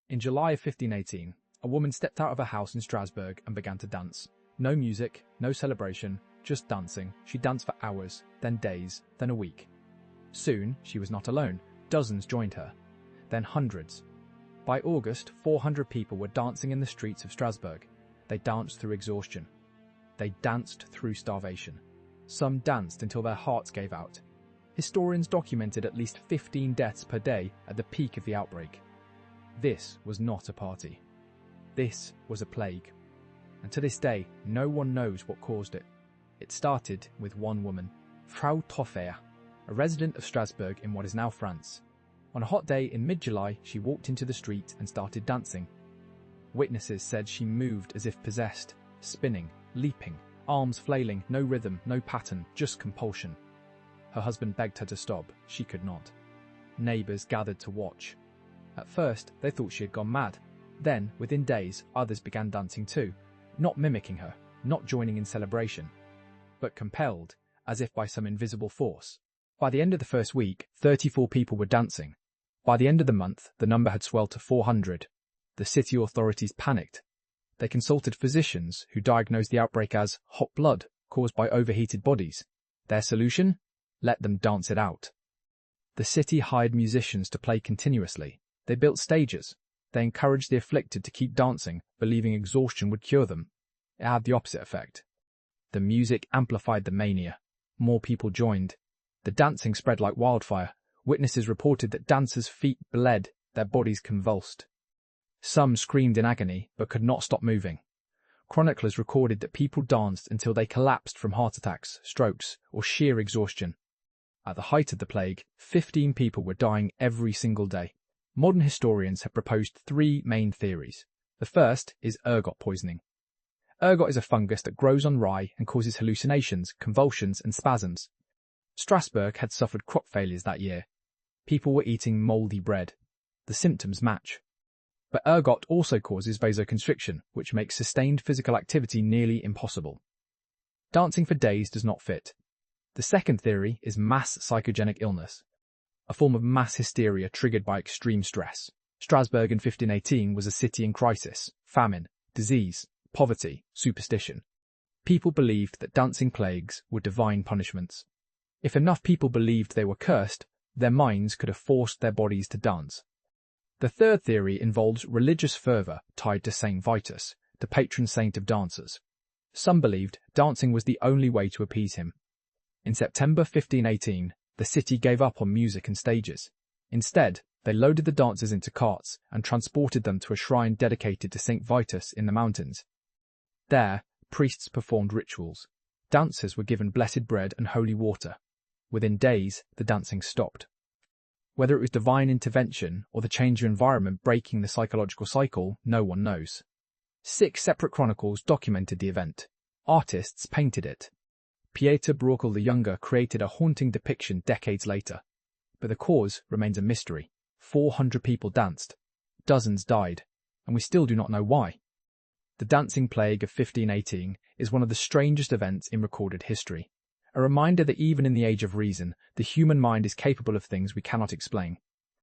In July of 1518, a woman stepped out of her house in Strasbourg and began to dance. No music, no celebration, just dancing. She danced for hours, then days, then a week. Soon, she was not alone. Dozens joined her, then hundreds. By August, 400 people were dancing in the streets of Strasbourg. They danced through exhaustion. They danced through starvation. Some danced until their hearts gave out. Historians documented at least 15 deaths per day at the peak of the outbreak. This was not a party. This was a plague. And to this day, no one knows what caused it. It started with one woman, FRAU TROFFEA, a resident of Strasbourg in what is now France. On a hot day in mid-July, she walked into the street and started dancing. Witnesses said she moved as if possessed, spinning, leaping, arms flailing, no rhythm, no pattern, just compulsion. Her husband begged her to stop. She could not. Neighbours gathered to watch. At first, they thought she had gone mad. Then, within days, others began dancing too, not mimicking her, not joining in celebration, but compelled, as if by some invisible force. By the end of the first week, 34 people were dancing. By the end of the month, the number had swelled to 400. The city authorities panicked. They consulted physicians who diagnosed the outbreak as hot blood caused by overheated bodies. Their solution? Let them dance it out. The city hired musicians to play continuously. They built stages. They encouraged the afflicted to keep dancing, believing exhaustion would cure them. It had the opposite effect. The music amplified the mania. More people joined. The dancing spread like wildfire. Witnesses reported that dancers' feet bled, their bodies convulsed. Some screamed in agony, but could not stop moving. Chroniclers recorded that people danced until they collapsed from heart attacks, strokes, or sheer exhaustion. At the height of the plague, 15 people were dying every single day. Modern historians have proposed 3 main theories. The first is ergot poisoning. Ergot is a fungus that grows on rye and causes hallucinations, convulsions, and spasms. Strasbourg had suffered crop failures that year. People were eating mouldy bread. The symptoms match. But ergot also causes vasoconstriction, which makes sustained physical activity nearly impossible. Dancing for days does not fit. The second theory is mass psychogenic illness, a form of mass hysteria triggered by extreme stress. Strasbourg in 1518 was a city in crisis, famine, disease, poverty, superstition. People believed that dancing plagues were divine punishments. If enough people believed they were cursed, their minds could have forced their bodies to dance. The third theory involves religious fervour tied to Saint Vitus, the patron saint of dancers. Some believed dancing was the only way to appease him. In September 1518, the city gave up on music and stages. Instead, they loaded the dancers into carts and transported them to a shrine dedicated to Saint Vitus in the mountains. There, priests performed rituals. Dancers were given blessed bread and holy water. Within days, the dancing stopped. Whether it was divine intervention or the change of environment breaking the psychological cycle, no one knows. 6 separate chronicles documented the event. Artists painted it. Pieter Bruegel the Younger created a haunting depiction decades later. But the cause remains a mystery. 400 people danced. Dozens died. And we still do not know why. The dancing plague of 1518 is one of the strangest events in recorded history. A reminder that even in the age of reason, the human mind is capable of things we cannot explain.